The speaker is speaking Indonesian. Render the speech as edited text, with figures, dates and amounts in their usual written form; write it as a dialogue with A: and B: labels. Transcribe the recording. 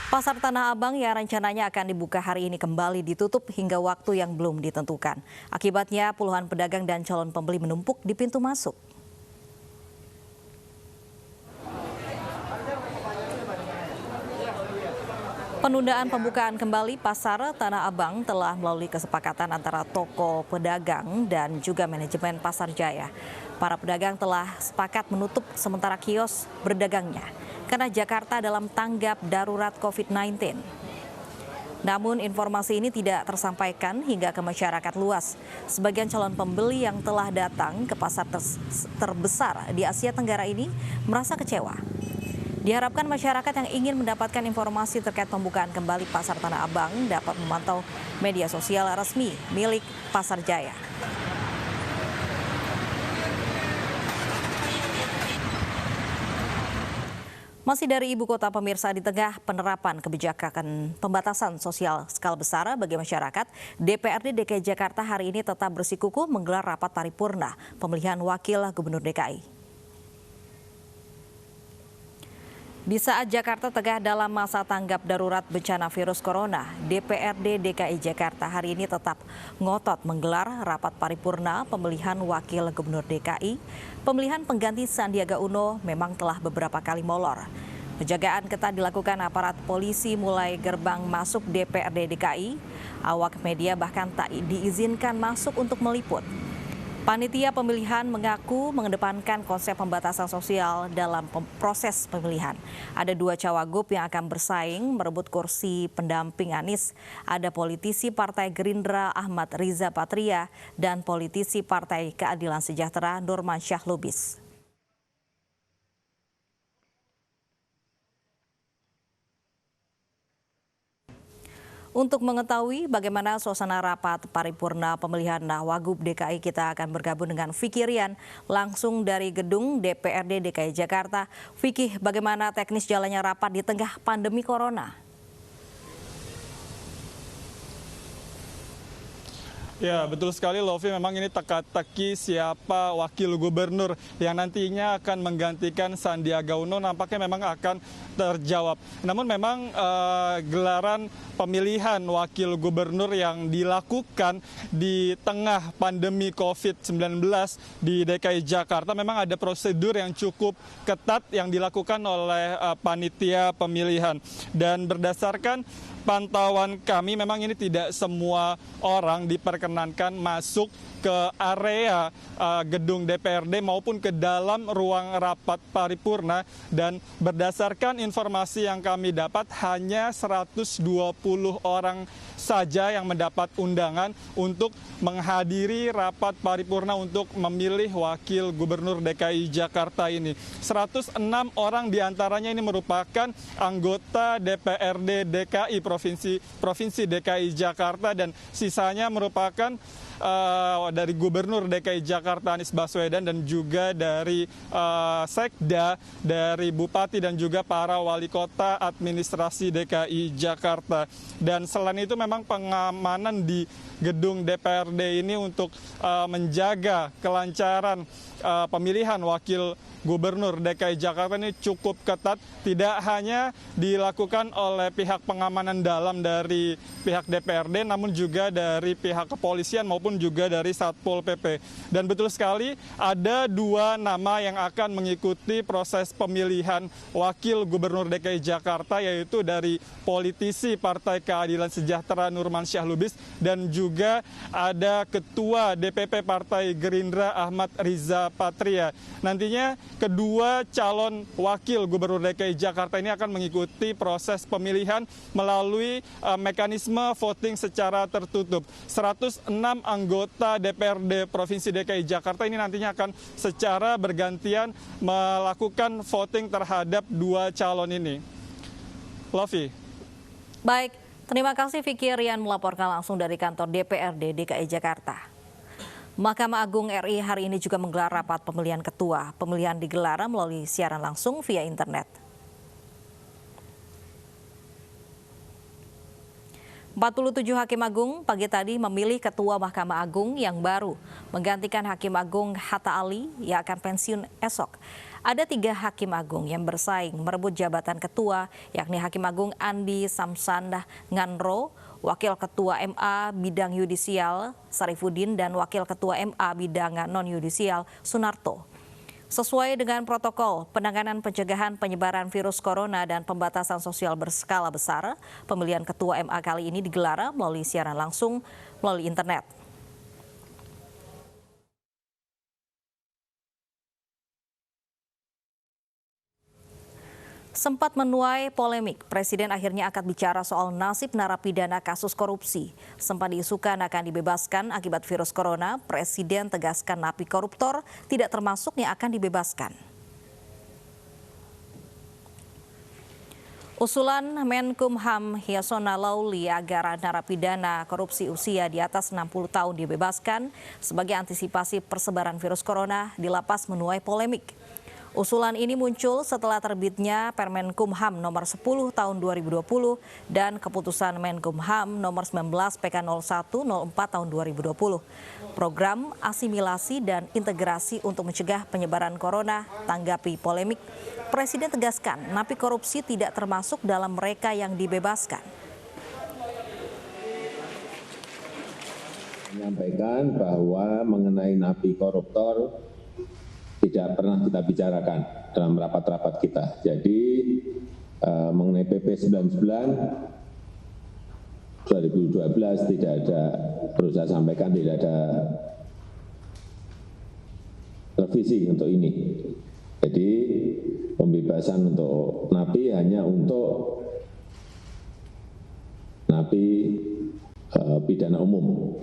A: Pasar Tanah Abang yang rencananya akan dibuka hari ini kembali ditutup hingga waktu yang belum ditentukan. Akibatnya puluhan pedagang dan calon pembeli menumpuk di pintu masuk. Penundaan pembukaan kembali Pasar Tanah Abang telah melalui kesepakatan antara toko pedagang dan juga manajemen Pasar Jaya. Para pedagang telah sepakat menutup sementara kios berdagangnya karena Jakarta dalam tanggap darurat COVID-19. Namun informasi ini tidak tersampaikan hingga ke masyarakat luas. Sebagian calon pembeli yang telah datang ke pasar terbesar di Asia Tenggara ini merasa kecewa. Diharapkan masyarakat yang ingin mendapatkan informasi terkait pembukaan kembali Pasar Tanah Abang dapat memantau media sosial resmi milik Pasar Jaya. Masih dari ibu kota pemirsa, di tengah penerapan kebijakan pembatasan sosial skala besar bagi masyarakat, DPRD DKI Jakarta hari ini tetap bersikukuh menggelar rapat paripurna pemilihan wakil gubernur DKI. Di saat Jakarta tengah dalam masa tanggap darurat bencana virus corona, DPRD DKI Jakarta hari ini tetap ngotot menggelar rapat paripurna pemilihan wakil gubernur DKI. Pemilihan pengganti Sandiaga Uno memang telah beberapa kali molor. Penjagaan ketat dilakukan aparat polisi mulai gerbang masuk DPRD DKI. Awak media bahkan tak diizinkan masuk untuk meliput. Panitia pemilihan mengaku mengedepankan konsep pembatasan sosial dalam proses pemilihan. Ada 2 cawagup yang akan bersaing merebut kursi pendamping Anies. Ada politisi Partai Gerindra Ahmad Riza Patria dan politisi Partai Keadilan Sejahtera Nurmansyah Lubis. Untuk mengetahui bagaimana suasana rapat paripurna pemilihan Wagub DKI, kita akan bergabung dengan Vicky Rian langsung dari gedung DPRD DKI Jakarta. Vicky, bagaimana teknis jalannya rapat di tengah pandemi corona?
B: Ya, betul sekali Lovi, memang ini teka-teki siapa wakil gubernur yang nantinya akan menggantikan Sandiaga Uno nampaknya memang akan terjawab. Namun memang gelaran pemilihan wakil gubernur yang dilakukan di tengah pandemi COVID-19 di DKI Jakarta memang ada prosedur yang cukup ketat yang dilakukan oleh panitia pemilihan. Dan berdasarkan pantauan kami, memang ini tidak semua orang diperkenankan masuk ke area gedung DPRD maupun ke dalam ruang rapat paripurna. Dan berdasarkan informasi yang kami dapat, hanya 120 orang saja yang mendapat undangan untuk menghadiri rapat paripurna untuk memilih wakil gubernur DKI Jakarta ini. 106 orang diantaranya ini merupakan anggota DPRD DKI Provinsi DKI Jakarta, dan sisanya merupakan dari Gubernur DKI Jakarta Anies Baswedan dan juga dari Sekda, dari Bupati dan juga para wali kota administrasi DKI Jakarta. Dan selain itu memang pengamanan di gedung DPRD ini untuk menjaga kelancaran pemilihan wakil Gubernur DKI Jakarta ini cukup ketat, tidak hanya dilakukan oleh pihak pengamanan dalam dari pihak DPRD, namun juga dari pihak kepolisian maupun juga dari Satpol PP. Dan betul sekali ada 2 nama yang akan mengikuti proses pemilihan wakil Gubernur DKI Jakarta, yaitu dari politisi Partai Keadilan Sejahtera Nurmansyah Lubis dan juga ada Ketua DPP Partai Gerindra Ahmad Riza Patria. Nantinya kedua calon wakil Gubernur DKI Jakarta ini akan mengikuti proses pemilihan melalui mekanisme voting secara tertutup. 106 anggota DPRD Provinsi DKI Jakarta ini nantinya akan secara bergantian melakukan voting terhadap 2 calon ini. Lovi.
A: Baik, terima kasih Vicky Rian melaporkan langsung dari kantor DPRD DKI Jakarta. Mahkamah Agung RI hari ini juga menggelar rapat pemilihan ketua. Pemilihan digelar melalui siaran langsung via internet. 47 Hakim Agung pagi tadi memilih Ketua Mahkamah Agung yang baru menggantikan Hakim Agung Hatta Ali yang akan pensiun esok. Ada 3 hakim agung yang bersaing merebut jabatan ketua, yakni Hakim Agung Andi Samsandah Nganro, Wakil Ketua MA Bidang Yudisial Sarifudin, dan Wakil Ketua MA Bidang Non-Yudisial Sunarto. Sesuai dengan protokol penanganan pencegahan penyebaran virus corona dan pembatasan sosial berskala besar, pemilihan ketua MA kali ini digelar melalui siaran langsung melalui internet. Sempat menuai polemik, Presiden akhirnya angkat bicara soal nasib narapidana kasus korupsi. Sempat diisukan akan dibebaskan akibat virus corona, Presiden tegaskan napi koruptor tidak termasuk yang akan dibebaskan. Usulan Menkumham Yasona Lauli agar narapidana korupsi usia di atas 60 tahun dibebaskan sebagai antisipasi persebaran virus corona di lapas menuai polemik. Usulan ini muncul setelah terbitnya Permen Kumham nomor 10 tahun 2020 dan keputusan Menkumham nomor 19 PK 0104 tahun 2020. Program asimilasi dan integrasi untuk mencegah penyebaran corona. Tanggapi polemik, Presiden tegaskan napi korupsi tidak termasuk dalam mereka yang dibebaskan.
C: Menyampaikan bahwa mengenai napi koruptor tidak pernah kita bicarakan dalam rapat-rapat kita. Jadi mengenai PP 99 2012 tidak ada, perlu saya sampaikan, tidak ada revisi untuk ini. Jadi pembebasan untuk napi hanya untuk napi pidana umum.